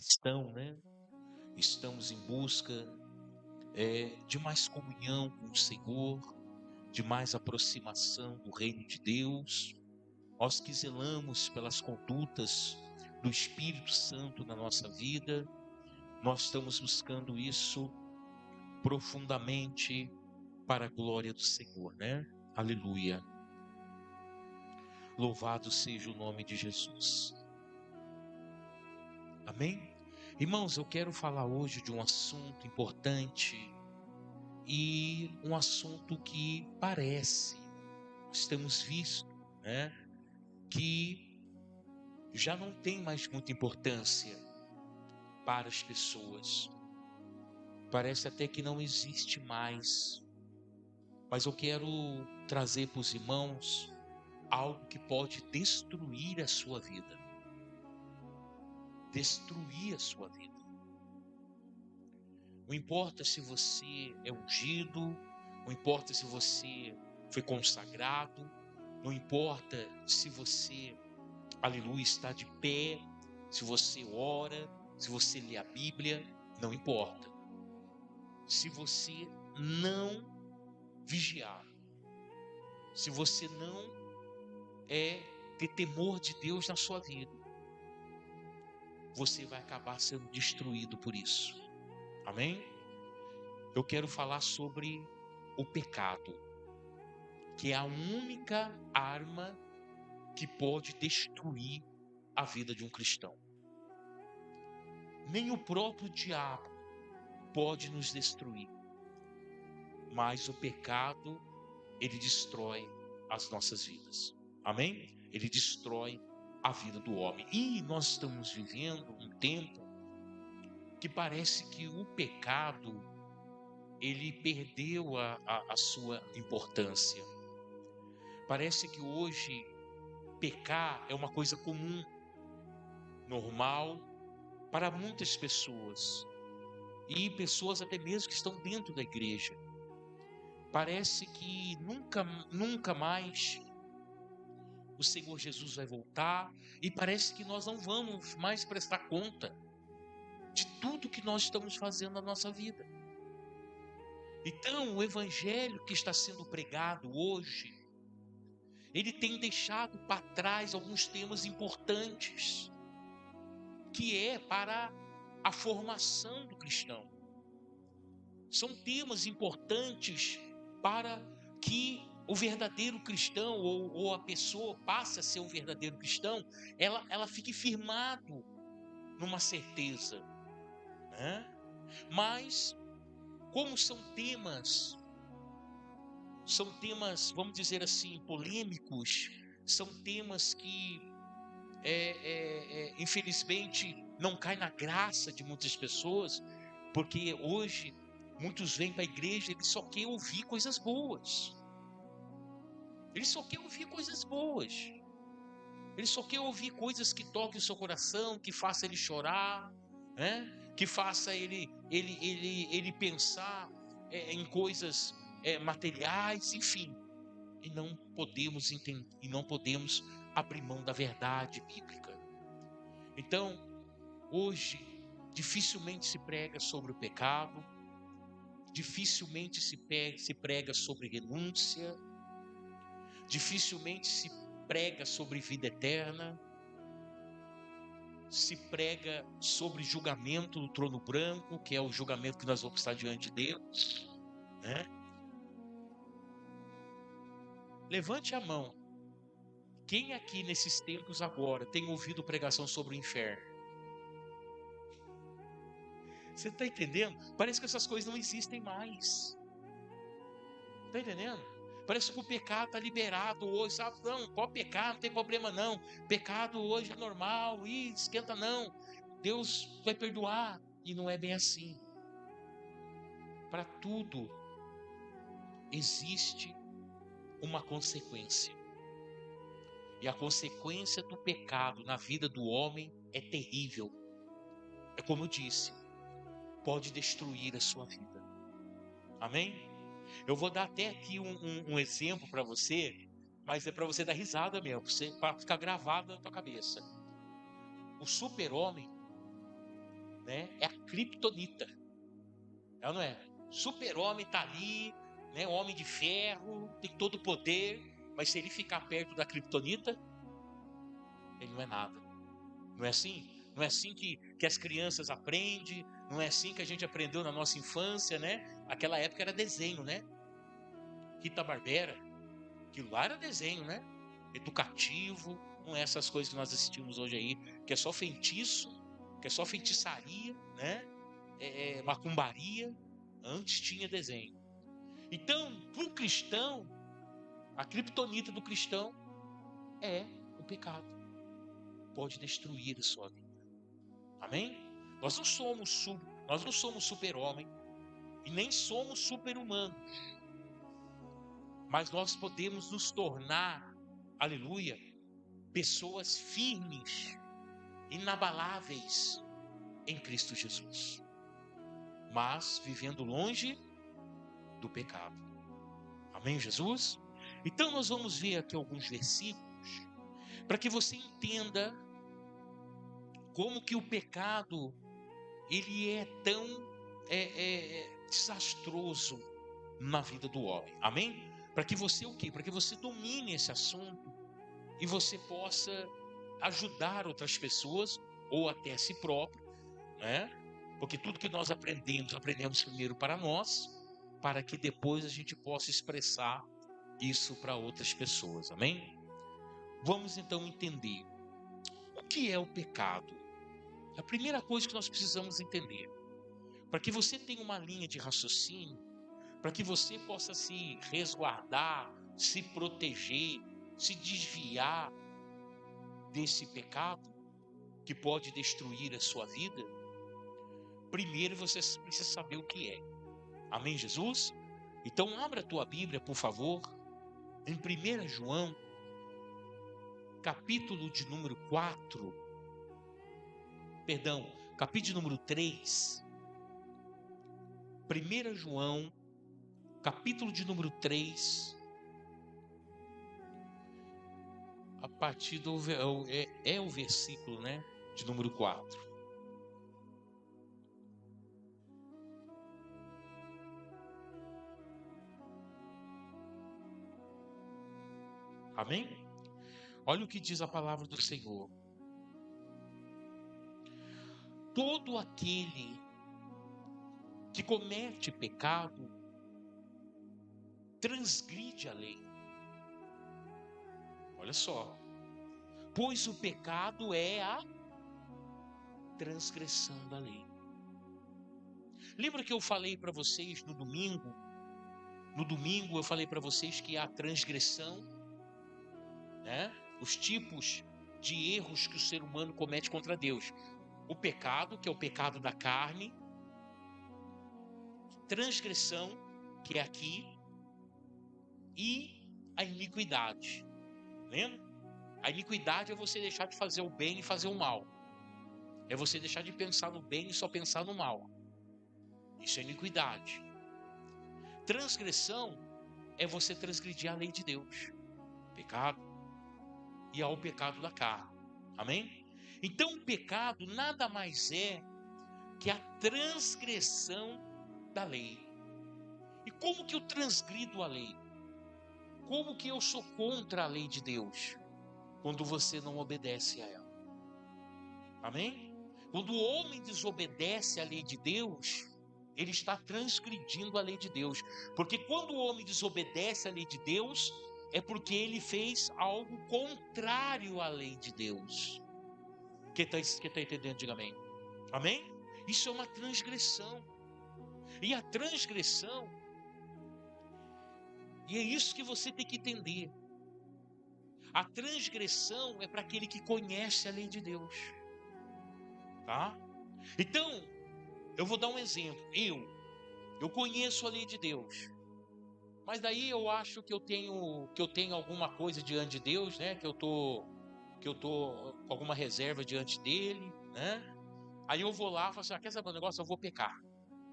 cristão, né? Estamos em busca de mais comunhão com o Senhor, de mais aproximação do reino de Deus. Nós que zelamos pelas condutas do Espírito Santo na nossa vida, nós estamos buscando isso profundamente para a glória do Senhor, né? Aleluia. Louvado seja o nome de Jesus. Amém? Irmãos, eu quero falar hoje de um assunto importante e um assunto que nós temos visto, né, que já não tem mais muita importância para as pessoas. Parece até que não existe mais. Mas eu quero trazer para os irmãos algo que pode destruir a sua vida. Destruir a sua vida. Não importa se você é ungido, não importa se você foi consagrado, não importa se você, aleluia, está de pé, se você ora, se você lê a Bíblia, não importa. Se você não vigiar, se você não ter temor de Deus na sua vida, você vai acabar sendo destruído por isso. Amém? Eu quero falar sobre o pecado, que é a única arma que pode destruir a vida de um cristão. Nem o próprio diabo pode nos destruir, mas o pecado, ele destrói as nossas vidas. Amém? Ele destrói a vida do homem. E nós estamos vivendo um tempo que parece que o pecado, ele perdeu a sua importância. Parece que hoje pecar é uma coisa comum, normal, para muitas pessoas. E pessoas até mesmo que estão dentro da igreja. Parece que nunca mais o Senhor Jesus vai voltar, e parece que nós não vamos mais prestar conta de tudo que nós estamos fazendo na nossa vida. Então, o evangelho que está sendo pregado hoje, ele tem deixado para trás alguns temas importantes, que é para a formação do cristão. São temas importantes para que o verdadeiro cristão, ou a pessoa passe a ser um verdadeiro cristão, ela fique firmado numa certeza, né? Mas, como são temas, vamos dizer assim, polêmicos, são temas que, infelizmente, não caem na graça de muitas pessoas, porque hoje muitos vêm para a igreja e eles só querem ouvir coisas boas. Eles só querem ouvir coisas boas. Eles só querem ouvir coisas que toquem o seu coração, que faça ele chorar, né? Que faça ele pensar em coisas materiais, enfim. E não podemos entender, e não podemos abrir mão da verdade bíblica. Então, hoje, dificilmente se prega sobre o pecado, dificilmente se prega sobre renúncia, dificilmente se prega sobre vida eterna, se prega sobre julgamento do trono branco, que é o julgamento que nós vamos estar diante de Deus, né? Levante a mão. Quem aqui nesses tempos agora tem ouvido pregação sobre o inferno? Você está entendendo? Parece que essas coisas não existem mais. Está entendendo? Parece que o pecado está liberado hoje, sabe? Não, pode pecar, não tem problema não. Pecado hoje é normal, esquenta não. Deus vai perdoar. E não é bem assim. Para tudo existe uma consequência. E a consequência do pecado na vida do homem é terrível. É como eu disse, pode destruir a sua vida. Amém? Eu vou dar até aqui um exemplo para você, mas é para você dar risada mesmo, para ficar gravado na tua cabeça. O super-homem, criptonita. É ou não é? Super-homem está ali, né? Homem de ferro, tem todo o poder, mas se ele ficar perto da criptonita, ele não é nada. Não é assim? Não é assim que as crianças aprendem, não é assim que a gente aprendeu na nossa infância, né? Aquela época era desenho, né? Rita-Barbera, aquilo lá era desenho, né? Educativo, não é essas coisas que nós assistimos hoje aí, que é só feitiço, que é só feitiçaria, né? Macumbaria. Antes tinha desenho. Então, para o cristão, a criptonita do cristão é o pecado. Pode destruir a sua vida. Amém? Nós não somos super-homem e nem somos super-humanos. Mas nós podemos nos tornar, aleluia, pessoas firmes, inabaláveis em Cristo Jesus. Mas vivendo longe do pecado. Amém, Jesus? Então nós vamos ver aqui alguns versículos para que você entenda como que o pecado ele é tão desastroso na vida do homem. Amém? Para que você o quê? Para que você domine esse assunto e você possa ajudar outras pessoas ou até a si próprio, né? Porque tudo que nós aprendemos primeiro para nós, para que depois a gente possa expressar isso para outras pessoas. Amém? Vamos então entender o que é o pecado. A primeira coisa que nós precisamos entender, para que você tenha uma linha de raciocínio, para que você possa se resguardar, se proteger, se desviar desse pecado que pode destruir a sua vida, primeiro você precisa saber o que é. Amém, Jesus? Então abra a tua Bíblia, por favor, em 1 João, capítulo de número 4, capítulo de número 3. 1 João, capítulo de número 3, a partir do o versículo, né, de número 4. Amém? Olha o que diz a palavra do Senhor. Todo aquele que comete pecado transgride a lei. Olha só. Pois o pecado é a transgressão da lei. Lembra que eu falei para vocês no domingo? No domingo eu falei para vocês que a transgressão, né? Os tipos de erros que o ser humano comete contra Deus. O pecado, que é o pecado da carne. Transgressão, que é aqui. E a iniquidade. Lembra? A iniquidade é você deixar de fazer o bem e fazer o mal. É você deixar de pensar no bem e só pensar no mal. Isso é iniquidade. Transgressão é você transgredir a lei de Deus. Pecado. E há o pecado da carne. Amém? Então o pecado nada mais é que a transgressão da lei. E como que eu transgrido a lei? Como que eu sou contra a lei de Deus? Quando você não obedece a ela. Amém? Quando o homem desobedece à lei de Deus, ele está transgredindo a lei de Deus. Porque quando o homem desobedece à lei de Deus, é porque ele fez algo contrário à lei de Deus. Quem está entendendo, diga amém. Amém? Isso é uma transgressão. E a transgressão, e é isso que você tem que entender. A transgressão é para aquele que conhece a lei de Deus. Tá? Então, eu vou dar um exemplo. Eu conheço a lei de Deus. Mas daí eu acho que eu tenho alguma coisa diante de Deus, né? Que eu tô com alguma reserva diante dele, né? Aí eu vou lá e falo assim: quer saber o negócio? Eu vou pecar.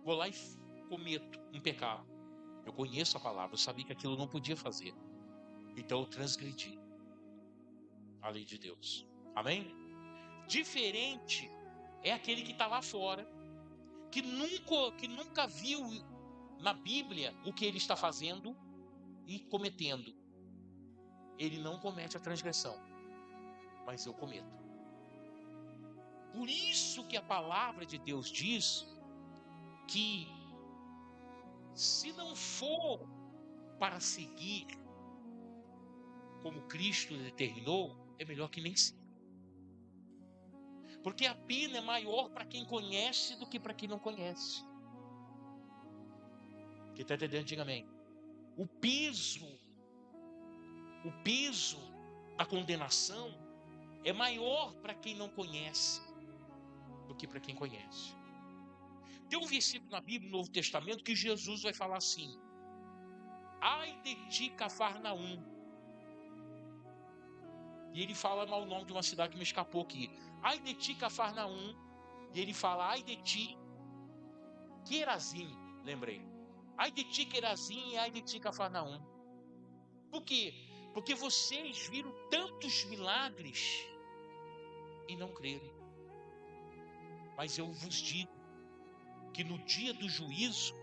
Vou lá e cometo um pecado. Eu conheço a palavra, eu sabia que aquilo eu não podia fazer. Então eu transgredi a lei de Deus. Amém? Diferente é aquele que está lá fora, que nunca viu na Bíblia o que ele está fazendo e cometendo. Ele não comete a transgressão, mas eu cometo. Por isso que a palavra de Deus diz que se não for para seguir como Cristo determinou, é melhor que nem siga. Porque a pena é maior para quem conhece do que para quem não conhece. Quem está entendendo, diga amém. O peso da condenação é maior para quem não conhece do que para quem conhece. Tem um versículo na Bíblia, no Novo Testamento, que Jesus vai falar assim: ai de ti, Cafarnaum. E ele fala mal o nome de uma cidade que me escapou aqui. Ai de ti, Cafarnaum. E ele fala, ai de ti, Querazim. Lembrei. Ai de ti, Querazim, e ai de ti, Cafarnaum. Por quê? Porque vocês viram tantos milagres e não creram. Mas eu vos digo que no dia do juízo,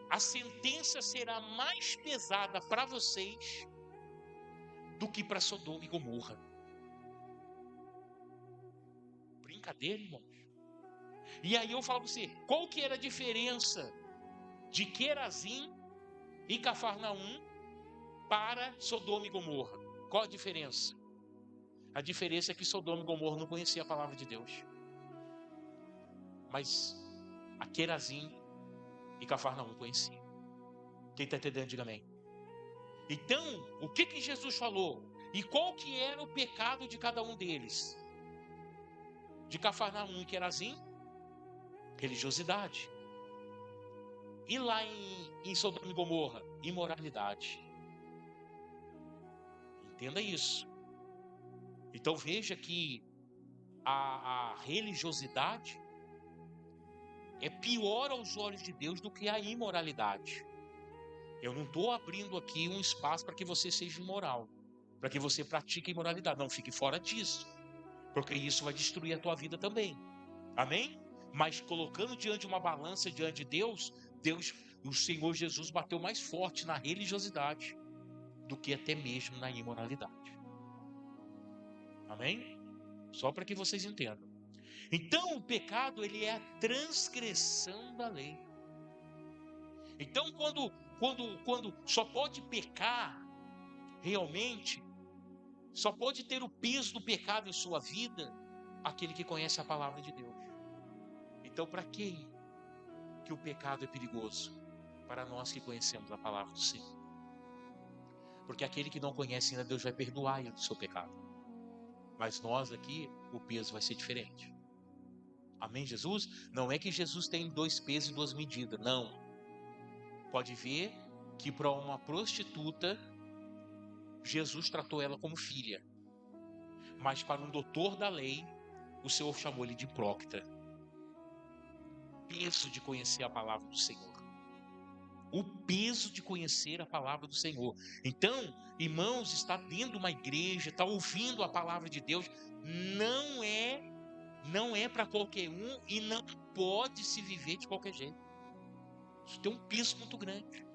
a sentença será mais pesada para vocês do que para Sodoma e Gomorra. Brincadeira, irmãos. E aí eu falo para você, qual que era a diferença de Querazim e Cafarnaum para Sodoma e Gomorra? Qual a diferença? A diferença é que Sodoma e Gomorra não conhecia a palavra de Deus. Mas a Querazim e Cafarnaum conhecia. Quem está entendendo, diga amém. Então, o que Jesus falou? E qual que era o pecado de cada um deles? De Cafarnaum e Querazim? Religiosidade. E lá em Sodoma e Gomorra? Imoralidade. Entenda isso. Então veja que a religiosidade é pior aos olhos de Deus do que a imoralidade. Eu não estou abrindo aqui um espaço para que você seja imoral, para que você pratique imoralidade. Não, fique fora disso, porque isso vai destruir a tua vida também. Amém? Mas colocando diante de uma balança diante de Deus, o Senhor Jesus bateu mais forte na religiosidade do que até mesmo na imoralidade. Amém? Só para que vocês entendam. Então o pecado, ele é a transgressão da lei. Então quando só pode pecar realmente, só pode ter o peso do pecado em sua vida aquele que conhece a palavra de Deus. Então para que o pecado é perigoso? Para nós que conhecemos a palavra do Senhor. Porque aquele que não conhece ainda, Deus vai perdoar ele do seu pecado. Mas nós aqui, o peso vai ser diferente. Amém, Jesus? Não é que Jesus tem 2 pesos e 2 medidas, não. Pode ver que para uma prostituta, Jesus tratou ela como filha. Mas para um doutor da lei, o Senhor chamou ele de hipócrita. Peso de conhecer a palavra do Senhor. O peso de conhecer a palavra do Senhor. Então, irmãos, está dentro de uma igreja, está ouvindo a palavra de Deus, não é para qualquer um e não pode se viver de qualquer jeito. Isso tem um peso muito grande,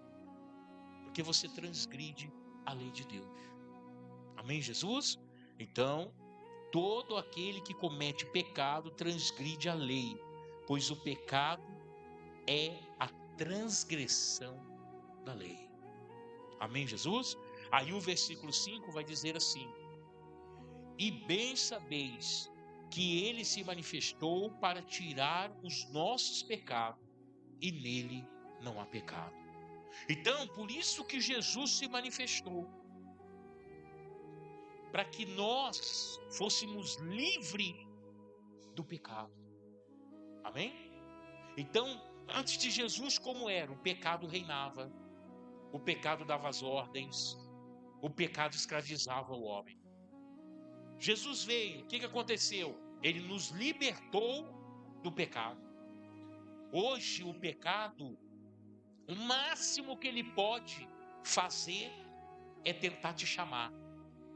porque você transgride a lei de Deus. Amém, Jesus? Então, todo aquele que comete pecado transgride a lei, pois o pecado é a transgressão da lei. Amém, Jesus? Aí o versículo 5 vai dizer assim: e bem sabeis que ele se manifestou para tirar os nossos pecados, e nele não há pecado. Então, por isso que Jesus se manifestou, para que nós fôssemos livres do pecado. Amém? Então, antes de Jesus, como era? O pecado reinava, o pecado dava as ordens, o pecado escravizava o homem. Jesus veio, o que aconteceu? Ele nos libertou do pecado. Hoje o pecado, o máximo que ele pode fazer é tentar te chamar,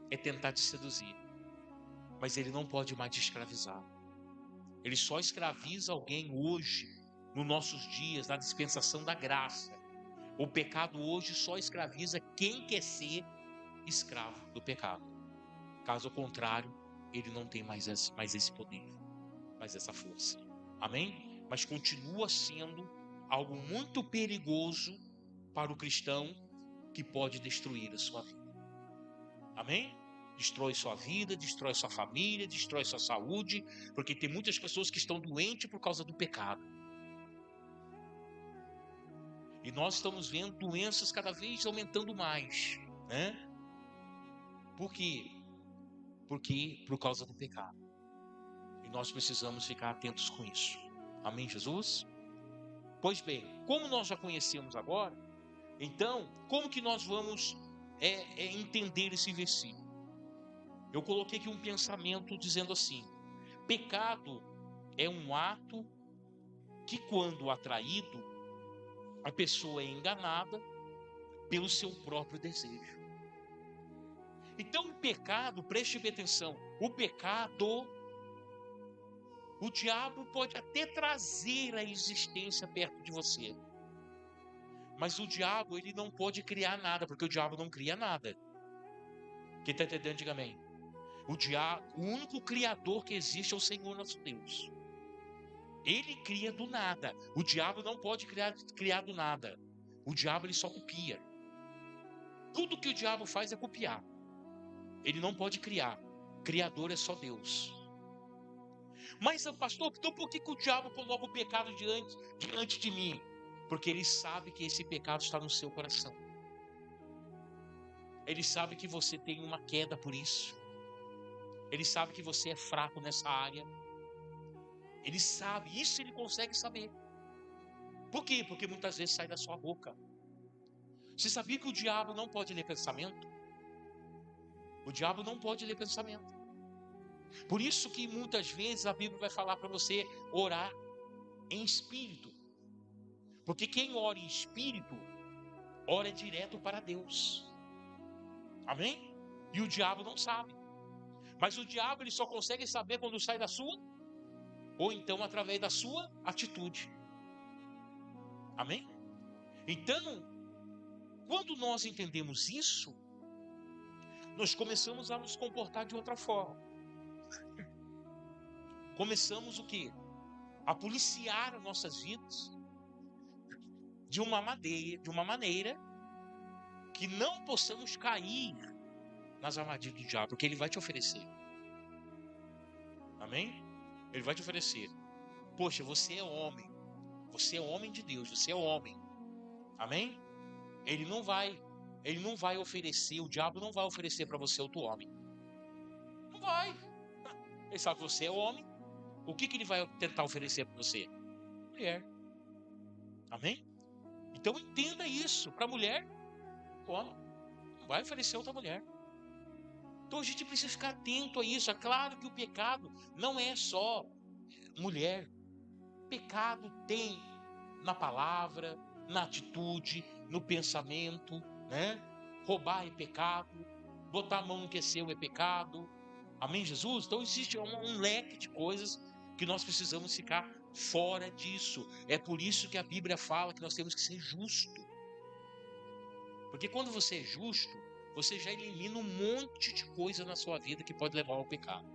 é tentar te seduzir. Mas ele não pode mais te escravizar. Ele só escraviza alguém hoje nos nossos dias, na dispensação da graça, o pecado hoje só escraviza quem quer ser escravo do pecado. Caso contrário, ele não tem mais esse poder, mais essa força. Amém? Mas continua sendo algo muito perigoso para o cristão, que pode destruir a sua vida. Amém? Destrói sua vida, destrói sua família, destrói sua saúde, porque tem muitas pessoas que estão doentes por causa do pecado. E nós estamos vendo doenças cada vez aumentando mais, né? Por quê? Porque por causa do pecado. E nós precisamos ficar atentos com isso. Amém, Jesus? Pois bem, como nós já conhecemos agora, então, como que nós vamos entender esse versículo? Eu coloquei aqui um pensamento dizendo assim: pecado é um ato que, quando atraído, a pessoa é enganada pelo seu próprio desejo. Então, o pecado, preste bem atenção, o pecado, o diabo pode até trazer a existência perto de você, mas o diabo, ele não pode criar nada, porque o diabo não cria nada. Quem está entendendo, diga amém. O único criador que existe é o Senhor nosso Deus. Ele cria do nada. O diabo não pode criar do nada. O diabo, ele só copia. Tudo que o diabo faz é copiar. Ele não pode criar. Criador é só Deus. Mas, pastor, então por que o diabo coloca o pecado diante de mim? Porque ele sabe que esse pecado está no seu coração. Ele sabe que você tem uma queda por isso. Ele sabe que você é fraco nessa área. Ele sabe, isso ele consegue saber. Por quê? Porque muitas vezes sai da sua boca. Você sabia que o diabo não pode ler pensamento? O diabo não pode ler pensamento. Por isso que muitas vezes a Bíblia vai falar para você orar em espírito. Porque quem ora em espírito, ora direto para Deus. Amém? E o diabo não sabe. Mas o diabo, ele só consegue saber quando sai da sua, ou então através da sua atitude. Amém? Então, quando nós entendemos isso, nós começamos a nos comportar de outra forma. Começamos o quê? A policiar as nossas vidas de uma maneira que não possamos cair nas armadilhas do diabo, porque ele vai te oferecer. Amém? Ele vai te oferecer. Poxa, você é homem de Deus, você é homem. Amém? Ele não vai oferecer, o diabo não vai oferecer para você outro homem. Não vai. Ele sabe que você é homem. O que ele vai tentar oferecer para você? Mulher. Amém? Então entenda isso. Para mulher, homem. Não vai oferecer outra mulher. Então a gente precisa ficar atento a isso. É claro que o pecado não é só mulher. Pecado tem na palavra, na atitude, no pensamento, né? Roubar é pecado, botar a mão no que é seu é pecado. Amém, Jesus? Então existe um leque de coisas que nós precisamos ficar fora disso. É por isso que a Bíblia fala que nós temos que ser justo. Porque quando você é justo, você já elimina um monte de coisa na sua vida que pode levar ao pecado.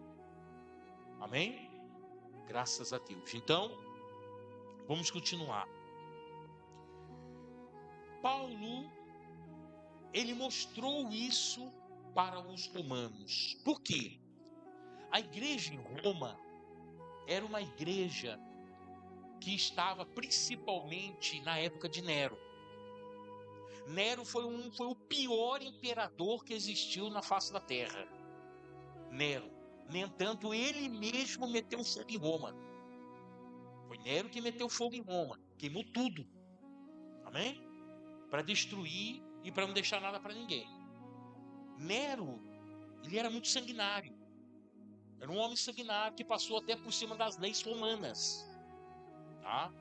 Amém? Graças a Deus. Então, vamos continuar. Paulo, ele mostrou isso para os romanos. Por quê? A igreja em Roma era uma igreja que estava principalmente na época de Nero. Nero foi o pior imperador que existiu na face da terra. Nero. No entanto, ele mesmo meteu fogo em Roma. Foi Nero que meteu fogo em Roma. Queimou tudo. Amém? Para destruir e para não deixar nada para ninguém. Nero, ele era muito sanguinário. Era um homem sanguinário que passou até por cima das leis romanas. Tá?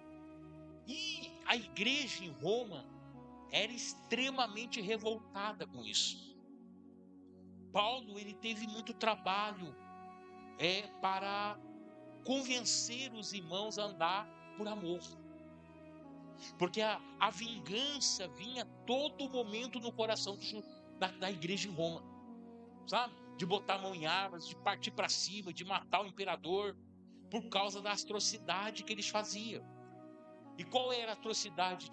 E a igreja em Roma era extremamente revoltada com isso. Paulo, ele teve muito trabalho para convencer os irmãos a andar por amor. Porque a vingança vinha todo momento no coração da igreja em Roma, sabe? De botar a mão em armas, de partir para cima, de matar o imperador, por causa da atrocidade que eles faziam. E qual era a atrocidade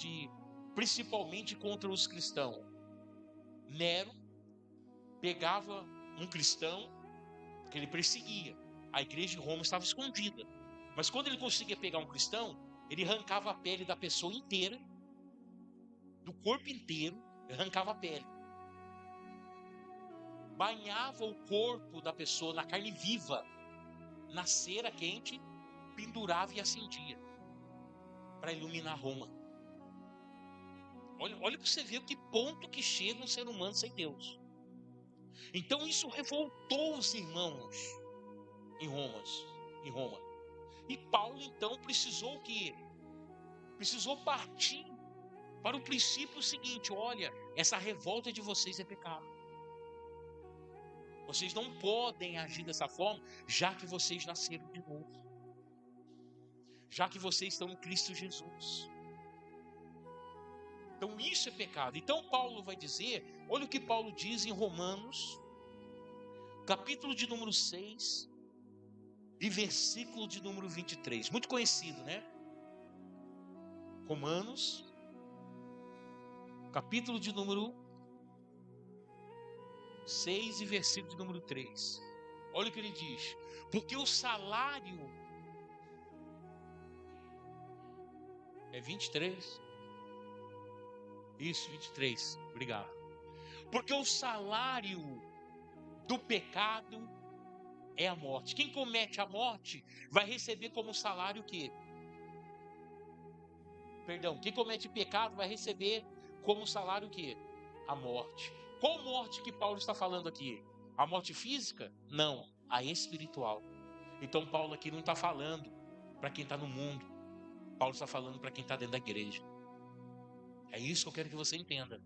principalmente contra os cristãos? Nero pegava um cristão que ele perseguia. A igreja de Roma estava escondida. Mas quando ele conseguia pegar um cristão, ele arrancava a pele da pessoa inteira, do corpo inteiro, arrancava a pele. Banhava o corpo da pessoa na carne viva, na cera quente, pendurava e acendia, para iluminar Roma. Olha para você ver que ponto que chega um ser humano sem Deus. Então isso revoltou os irmãos em Roma. E Paulo então precisou partir para o princípio seguinte: olha, essa revolta de vocês é pecado. Vocês não podem agir dessa forma, já que vocês nasceram de novo, já que vocês estão em Cristo Jesus. Então isso é pecado. Então Paulo vai dizer, olha o que Paulo diz em Romanos, capítulo de número 6 e versículo de número 23. Muito conhecido, né? Romanos, capítulo de número 6 e versículo de número 3. Olha o que ele diz: porque o salário é 23. Isso, 23. Obrigado. Porque o salário do pecado é a morte. Quem comete a morte vai receber como salário o quê? Perdão, quem comete pecado vai receber como salário o quê? A morte. Qual morte que Paulo está falando aqui? A morte física? Não, a espiritual. Então Paulo aqui não está falando para quem está no mundo. Paulo está falando para quem está dentro da igreja. É isso que eu quero que você entenda.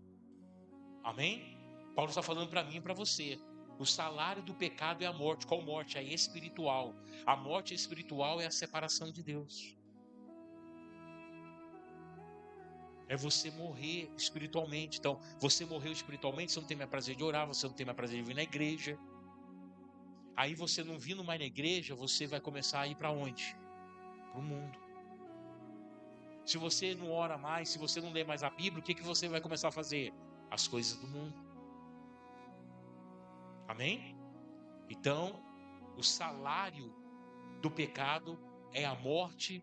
Amém? Paulo está falando para mim e para você. O salário do pecado é a morte. Qual morte? A espiritual. A morte espiritual é a separação de Deus. É você morrer espiritualmente. Então, você morreu espiritualmente, você não tem mais prazer de orar, você não tem mais prazer de vir na igreja. Aí você não vindo mais na igreja, você vai começar a ir para onde? Para o mundo. Se você não ora mais, se você não lê mais a Bíblia, o que você vai começar a fazer? As coisas do mundo. Amém? Então, o salário do pecado é a morte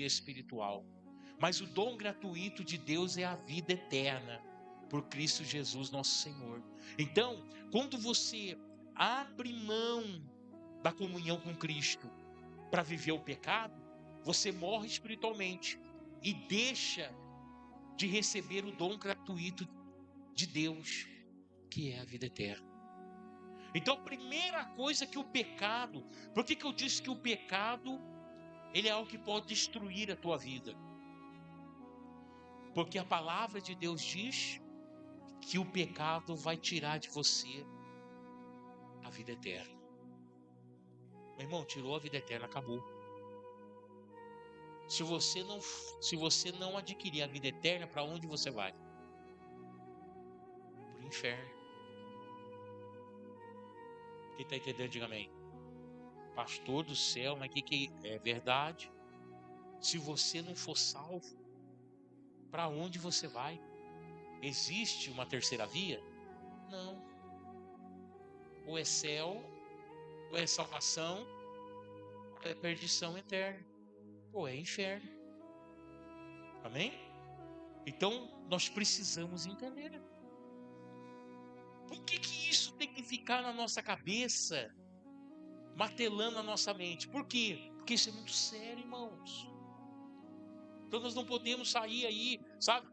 espiritual. Mas o dom gratuito de Deus é a vida eterna, por Cristo Jesus nosso Senhor. Então, quando você abre mão da comunhão com Cristo para viver o pecado, você morre espiritualmente e deixa de receber o dom gratuito de Deus, que é a vida eterna. Então, a primeira coisa que o pecado, por que eu disse que o pecado, ele é algo que pode destruir a tua vida? Porque a palavra de Deus diz que o pecado vai tirar de você a vida eterna. Meu irmão, tirou a vida eterna, acabou. Se você não adquirir a vida eterna, para onde você vai? Para o inferno. Quem está entendendo, diga amém. Pastor do céu, mas que é verdade? Se você não for salvo, para onde você vai? Existe uma terceira via? Não. Ou é céu, ou é salvação, ou é perdição eterna, ou é inferno. Amém? Então, nós precisamos entender. Por que isso tem que ficar na nossa cabeça, martelando a nossa mente? Por quê? Porque isso é muito sério, irmãos. Então, nós não podemos sair aí, sabe?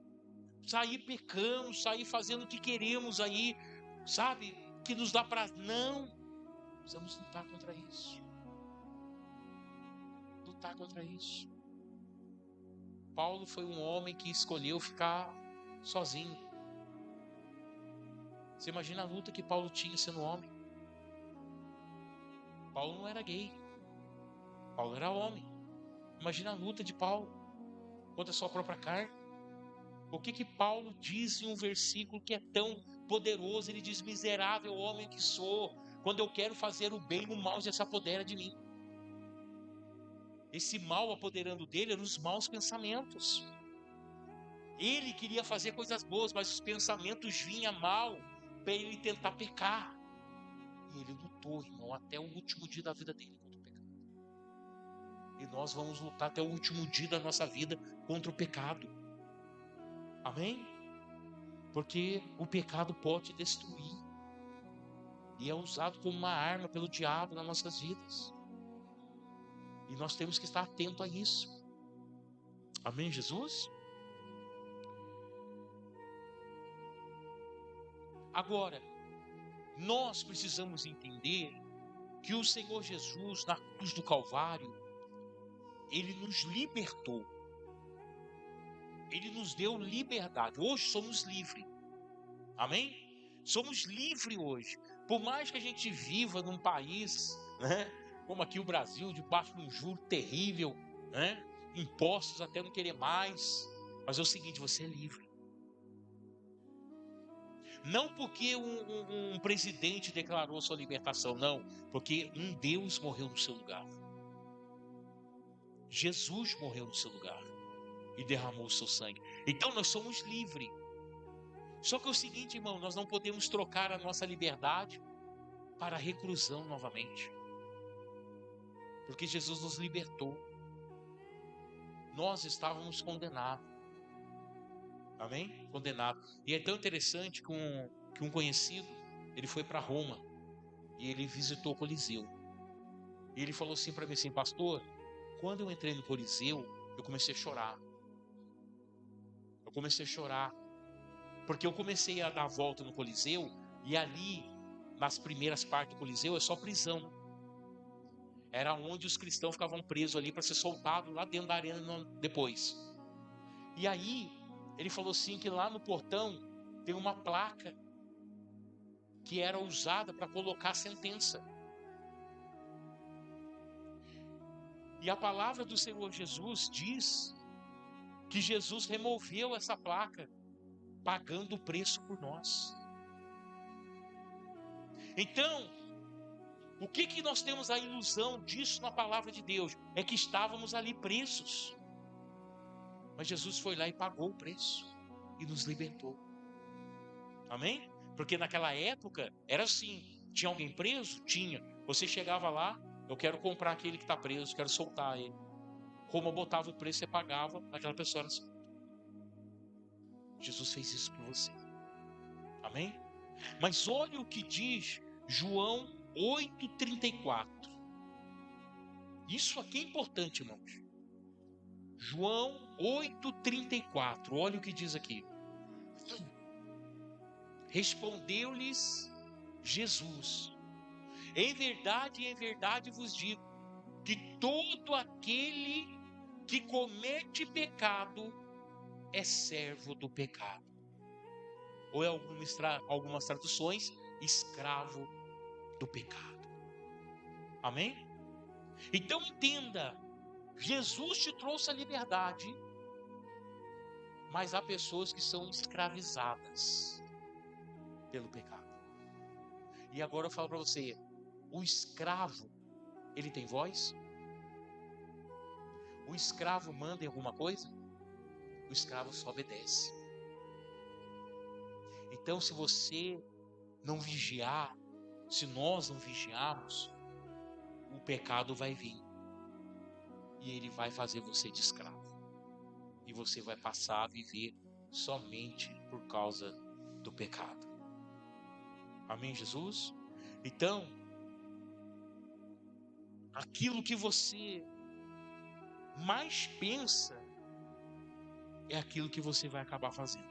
Sair pecando, sair fazendo o que queremos aí, sabe? Que nos dá prazer. Não. Precisamos lutar contra isso. Lutar contra isso. Paulo foi um homem que escolheu ficar sozinho. Você imagina a luta que Paulo tinha sendo homem. Paulo não era gay. Paulo era homem. Imagina a luta de Paulo. contra a sua própria carne. O que Paulo diz em um versículo que é tão poderoso? Ele diz: miserável homem que sou, quando eu quero fazer o bem, o mal já se apodera de mim. Esse mal apoderando dele eram os maus pensamentos. Ele queria fazer coisas boas, mas os pensamentos vinham mal para ele tentar pecar. E ele lutou, irmão, até o último dia da vida dele contra o pecado. E nós vamos lutar até o último dia da nossa vida contra o pecado. Amém? Porque o pecado pode destruir. E é usado como uma arma pelo diabo nas nossas vidas. E nós temos que estar atento a isso. Amém, Jesus? Agora, nós precisamos entender que o Senhor Jesus, na cruz do Calvário, Ele nos libertou. Ele nos deu liberdade. Hoje somos livres. Amém? Somos livres hoje. Por mais que a gente viva num país, né, como aqui o Brasil, debaixo de um juro terrível, né, impostos até não querer mais. Mas é o seguinte, você é livre. Não porque um presidente declarou sua libertação, não. Porque um Deus morreu no seu lugar. Jesus morreu no seu lugar e derramou o seu sangue. Então nós somos livres. Só que é o seguinte, irmão, nós não podemos trocar a nossa liberdade para a reclusão novamente. Porque Jesus nos libertou. Nós estávamos condenados. Amém? Condenados. E é tão interessante que um conhecido, ele foi para Roma e ele visitou o Coliseu. E ele falou assim para mim assim: pastor, quando eu entrei no Coliseu, eu comecei a chorar. Eu comecei a chorar. Porque eu comecei a dar a volta no Coliseu e ali, nas primeiras partes do Coliseu, é só prisão. Era onde os cristãos ficavam presos ali para ser soltados lá dentro da arena depois. E aí, ele falou assim que lá no portão tem uma placa que era usada para colocar a sentença. E a palavra do Senhor Jesus diz que Jesus removeu essa placa, pagando o preço por nós. Então, o que nós temos a ilusão disso na palavra de Deus? É que estávamos ali presos. Mas Jesus foi lá e pagou o preço e nos libertou. Amém? Porque naquela época era assim: tinha alguém preso? Tinha. Você chegava lá, eu quero comprar aquele que está preso, quero soltar ele. Como eu botava o preço, você pagava, aquela pessoa era solta. Jesus fez isso por você. Amém? Mas olha o que diz João 8,34. Isso aqui é importante, irmãos. João 8,34. Olha o que diz aqui. Respondeu-lhes Jesus: em verdade vos digo, que todo aquele que comete pecado é servo do pecado. Ou em algumas traduções, escravo do pecado. Amém? Então entenda, Jesus te trouxe a liberdade, mas há pessoas que são escravizadas pelo pecado. E agora eu falo para você, o escravo, ele tem voz? O escravo manda em alguma coisa? O escravo só obedece. Então, se você não vigiar, se nós não vigiarmos, o pecado vai vir. E ele vai fazer você de escravo. E você vai passar a viver somente por causa do pecado. Amém, Jesus? Então, aquilo que você mais pensa é aquilo que você vai acabar fazendo.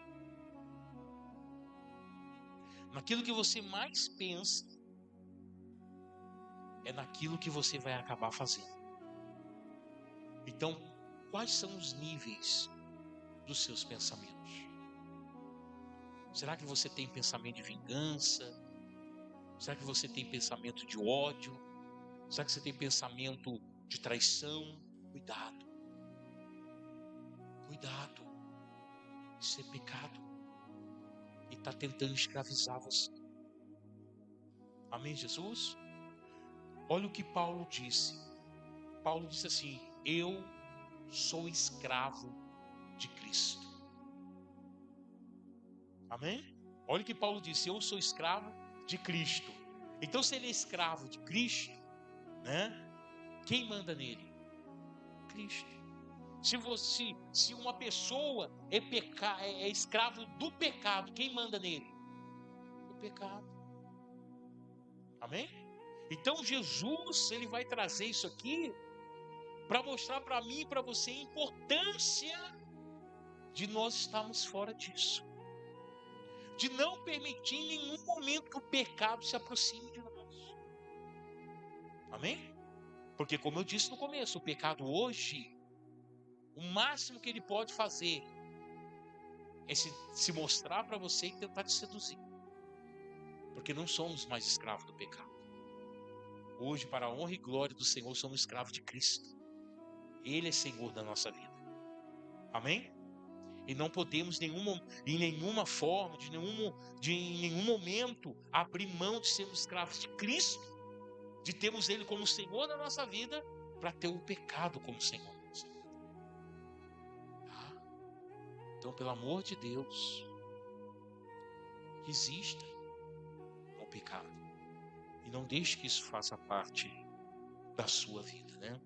Naquilo que você mais pensa é naquilo que você vai acabar fazendo. Então, quais são os níveis dos seus pensamentos? Será que você tem pensamento de vingança? Será que você tem pensamento de ódio? Será que você tem pensamento de traição? Cuidado. Cuidado, isso é pecado e está tentando escravizar você. Amém, Jesus? Olha o que Paulo disse. Paulo disse assim: eu sou escravo de Cristo. Amém? Olha o que Paulo disse: eu sou escravo de Cristo. Então, se ele é escravo de Cristo, né? Quem manda nele? Cristo. Se uma pessoa é escravo do pecado, quem manda nele? O pecado. Amém? Então Jesus, ele vai trazer isso aqui para mostrar para mim e para você a importância de nós estarmos fora disso. De não permitir em nenhum momento que o pecado se aproxime de nós. Amém? Porque como eu disse no começo, o pecado hoje, o máximo que ele pode fazer é se mostrar para você e tentar te seduzir. Porque não somos mais escravos do pecado. Hoje, para a honra e glória do Senhor, somos escravos de Cristo. Ele é Senhor da nossa vida. Amém? E não podemos em nenhuma forma, em nenhum momento, abrir mão de sermos escravos de Cristo, de termos Ele como Senhor da nossa vida, para ter o pecado como Senhor da nossa vida. Tá? Então, pelo amor de Deus, resista ao pecado. E não deixe que isso faça parte da sua vida, né?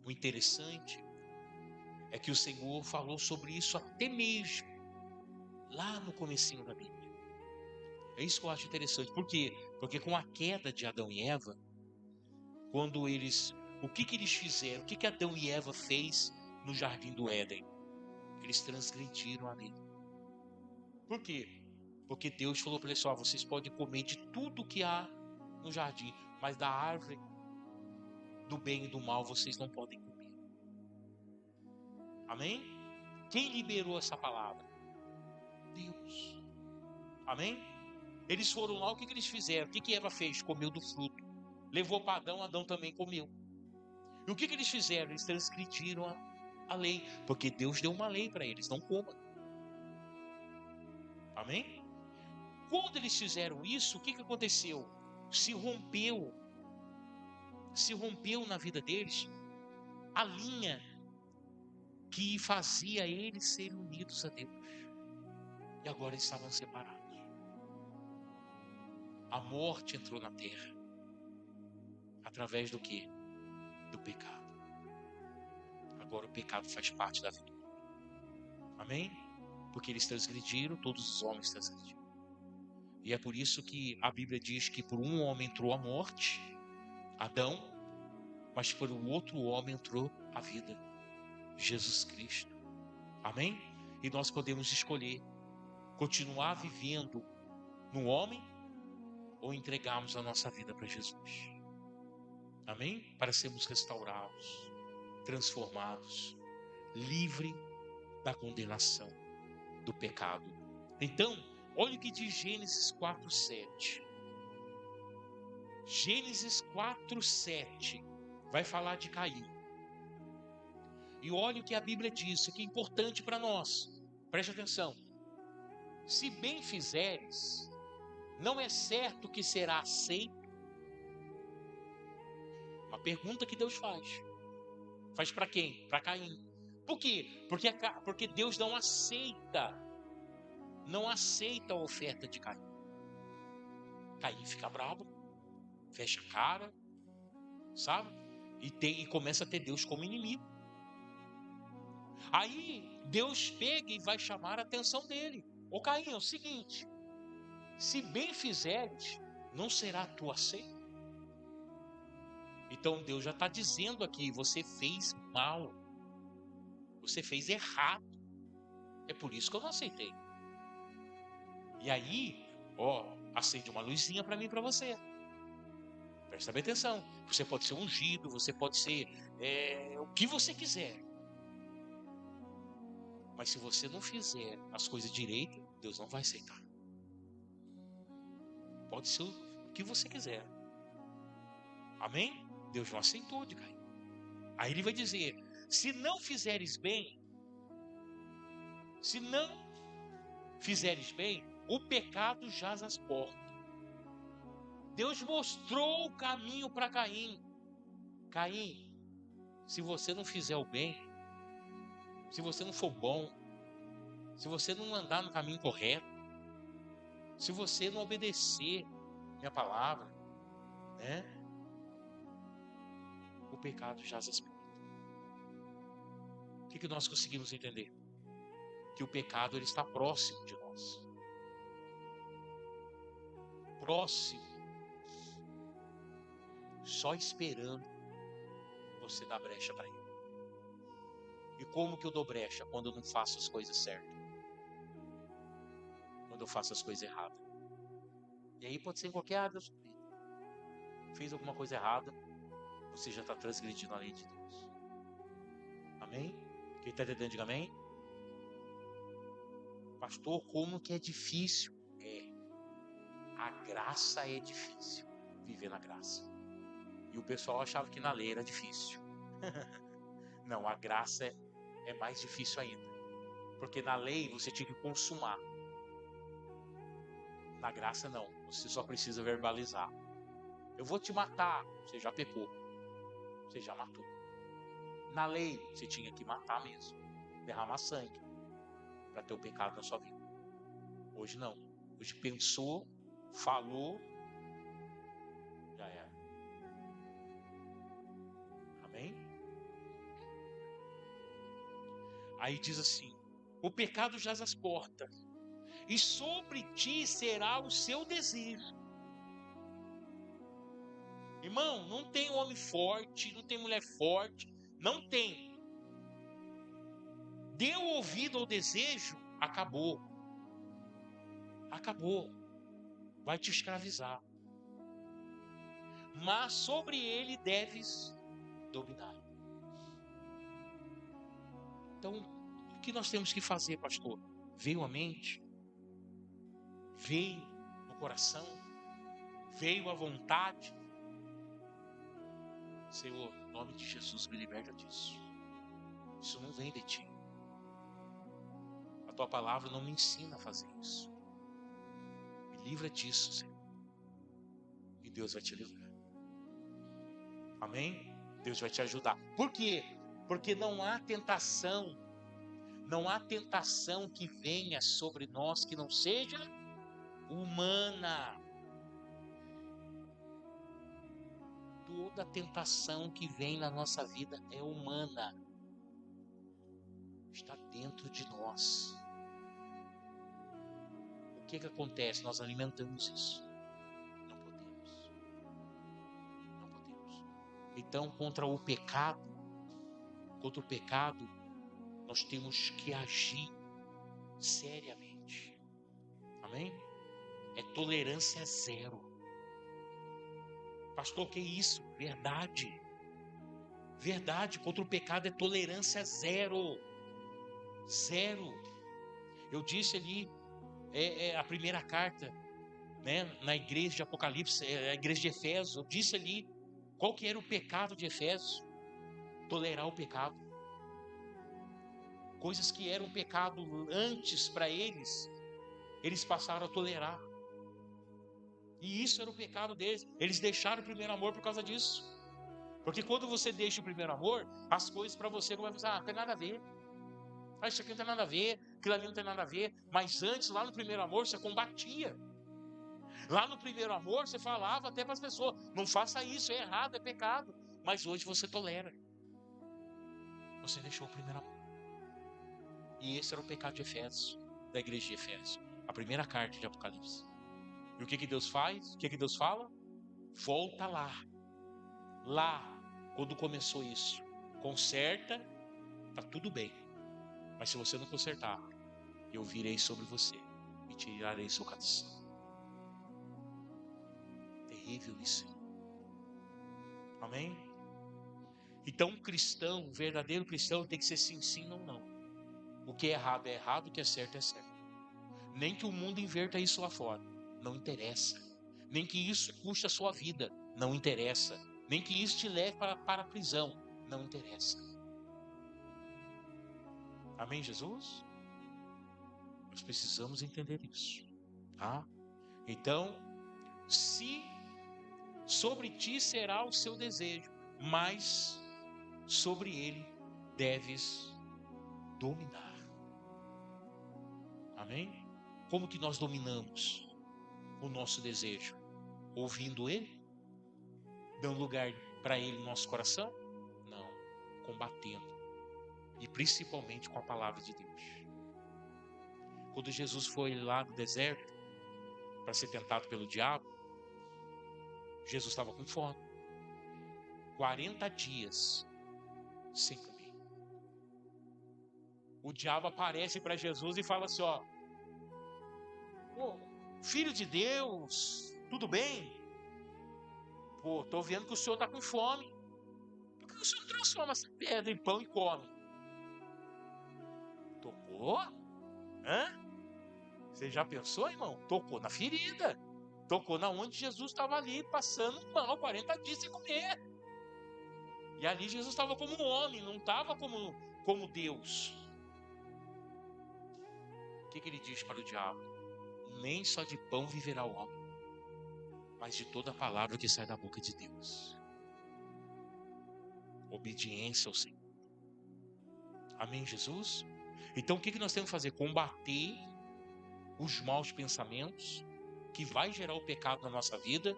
O interessante é que o Senhor falou sobre isso até mesmo lá no comecinho da Bíblia. É isso que eu acho interessante. Por quê? Porque com a queda de Adão e Eva, o que eles fizeram? O que Adão e Eva fez no jardim do Éden? Eles transgrediram a lei. Por quê? Porque Deus falou para eles: vocês podem comer de tudo que há no jardim, mas da árvore do bem e do mal vocês não podem comer. Amém? Quem liberou essa palavra? Deus. Amém? Eles foram lá, o que eles fizeram? O que Eva fez? Comeu do fruto. Levou para Adão, Adão também comeu. E o que eles fizeram? Eles transgrediram a lei, porque Deus deu uma lei para eles: não coma. Amém? Quando eles fizeram isso, o que aconteceu? Se rompeu na vida deles a linha que fazia eles serem unidos a Deus. E agora eles estavam separados. A morte entrou na terra. Através do quê? Do pecado. Agora o pecado faz parte da vida. Amém? Porque eles transgrediram, todos os homens transgrediram. E é por isso que a Bíblia diz que por um homem entrou a morte, Adão, mas por um outro homem entrou a vida, Jesus Cristo. Amém? E nós podemos escolher continuar vivendo no homem ou entregarmos a nossa vida para Jesus. Amém? Para sermos restaurados, transformados, livre da condenação do pecado. Então, olha o que diz Gênesis 4:7. Gênesis 4:7 vai falar de Caim. E olha o que a Bíblia diz, isso aqui é importante para nós. Preste atenção. Se bem fizeres, não é certo que será aceito. Uma pergunta que Deus faz. Faz para quem? Para Caim. Por quê? Porque Deus não aceita a oferta de Caim. Caim fica bravo, fecha a cara, sabe? E começa a ter Deus como inimigo. Aí Deus pega e vai chamar a atenção dele. Ô Caim, é o seguinte: se bem fizeres, não será tu aceito? Então Deus já está dizendo aqui: você fez mal, você fez errado, é por isso que eu não aceitei. E aí, acende uma luzinha para mim e para você. Presta bem atenção. Você pode ser ungido, você pode ser o que você quiser. Mas se você não fizer as coisas direito, Deus não vai aceitar. Pode ser o que você quiser. Amém? Deus não aceitou de Caim. Aí ele vai dizer: se não fizeres bem, Se não fizeres bem, o pecado jaz às portas. Deus mostrou o caminho para Caim. Caim, se você não fizer o bem, se você não for bom, se você não andar no caminho correto, se você não obedecer minha palavra, né? O pecado jaz às portas. O que nós conseguimos entender? Que o pecado ele está próximo de nós. Próximo. Só esperando você dar brecha para ele. E como que eu dou brecha? Quando eu não faço as coisas certas. Quando eu faço as coisas erradas. E aí pode ser em qualquer área da sua vida. Fez alguma coisa errada, você já está transgredindo a lei de Deus. Amém? Quem está entendendo, diga amém. Pastor, como que é difícil? A graça é difícil. Viver na graça. E o pessoal achava que na lei era difícil. Não, a graça é mais difícil ainda. Porque na lei você tinha que consumar. Na graça não, você só precisa verbalizar. Eu vou te matar, você já pecou. Você já matou. Na lei você tinha que matar mesmo. Derramar sangue. Para ter o pecado na sua vida. Hoje não. Hoje pensou, falou, já era. Amém? Aí diz assim: o pecado jaz às portas, e sobre ti será o seu desejo. Irmão, não tem homem forte, não tem mulher forte, não tem. Deu ouvido ao desejo, acabou. Acabou. Vai te escravizar. Mas sobre ele deves dominar. Então, o que nós temos que fazer, pastor? Veio a mente, veio no coração, veio a vontade. Senhor, em nome de Jesus, me liberta disso. Isso não vem de ti. A tua palavra não me ensina a fazer isso. Me livra disso, Senhor. E Deus vai te livrar. Amém? Deus vai te ajudar. Por quê? Porque não há tentação que venha sobre nós que não seja humana. Toda tentação que vem na nossa vida é humana. Está dentro de nós. O que acontece? Nós alimentamos isso. Não podemos. Não podemos. Então, contra o pecado, nós temos que agir seriamente. Amém? É tolerância zero. Pastor, que isso? Verdade. Verdade, contra o pecado é tolerância zero. Zero. Eu disse ali, a primeira carta, né, na igreja de Apocalipse, a igreja de Efésios, eu disse ali, qual que era o pecado de Efésios? Tolerar o pecado. Coisas que eram pecado antes para eles passaram a tolerar. E isso era o pecado deles. Eles deixaram o primeiro amor por causa disso. Porque quando você deixa o primeiro amor, as coisas para você não vai pensar, não tem nada a ver. Isso aqui não tem nada a ver, aquilo ali não tem nada a ver. Mas antes, lá no primeiro amor, você combatia. Lá no primeiro amor, você falava até para as pessoas, não faça isso, é errado, é pecado. Mas hoje você tolera. Você deixou o primeiro amor. E esse era o pecado de Efésios, da igreja de Efésios. A primeira carta de Apocalipse. E o que Deus faz? O que Deus fala? Volta lá. Lá, quando começou isso, conserta, tá tudo bem. Mas se você não consertar, eu virei sobre você e tirarei seu cabeção. Terrível isso. Amém? Então, um verdadeiro cristão tem que ser sim, sim, não, não. O que é errado, o que é certo, é certo. Nem que o mundo inverta isso lá fora. Não interessa. Nem que isso custe a sua vida. Não interessa. Nem que isso te leve para a prisão. Não interessa. Amém, Jesus? Nós precisamos entender isso, tá? Então, se sobre ti será o seu desejo, mas sobre ele deves dominar. Amém? Como que nós dominamos o nosso desejo? Ouvindo ele? Dando lugar para ele no nosso coração? Não, combatendo. E principalmente com a palavra de Deus. Quando Jesus foi lá no deserto para ser tentado pelo diabo, Jesus estava com fome. 40 dias sem comer. O diabo aparece para Jesus e fala assim, ó, filho de Deus, tudo bem? Pô, tô vendo que o senhor está com fome. Por que o senhor transforma essa pedra em pão e come? Tocou? Hã? Você já pensou, irmão? Tocou na ferida. Tocou na onde Jesus estava ali, passando mal, 40 dias sem comer. E ali Jesus estava como um homem, não estava como Deus. O que ele diz para o diabo? Nem só de pão viverá o homem, mas de toda a palavra que sai da boca de Deus. Obediência ao Senhor. Amém, Jesus? Então o que nós temos que fazer? Combater os maus pensamentos que vai gerar o pecado na nossa vida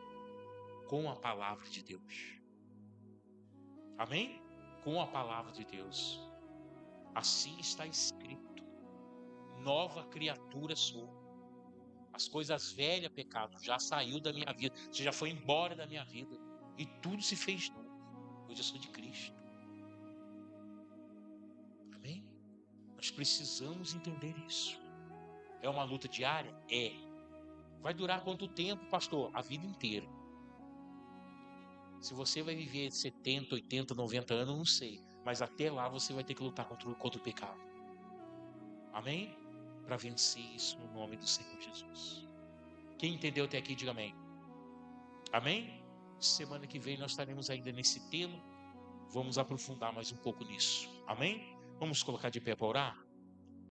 com a palavra de Deus. Amém? Com a palavra de Deus. Assim está escrito: nova criatura sou. As coisas velhas, pecado, já saiu da minha vida. Você já foi embora da minha vida. E tudo se fez novo. Hoje eu sou de Cristo. Amém? Nós precisamos entender isso. É uma luta diária? É. Vai durar quanto tempo, pastor? A vida inteira. Se você vai viver 70, 80, 90 anos, não sei. Mas até lá você vai ter que lutar contra o pecado. Amém? Para vencer isso no nome do Senhor Jesus. Quem entendeu até aqui, diga amém. Amém? Semana que vem nós estaremos ainda nesse tema. Vamos aprofundar mais um pouco nisso. Amém? Vamos colocar de pé para orar?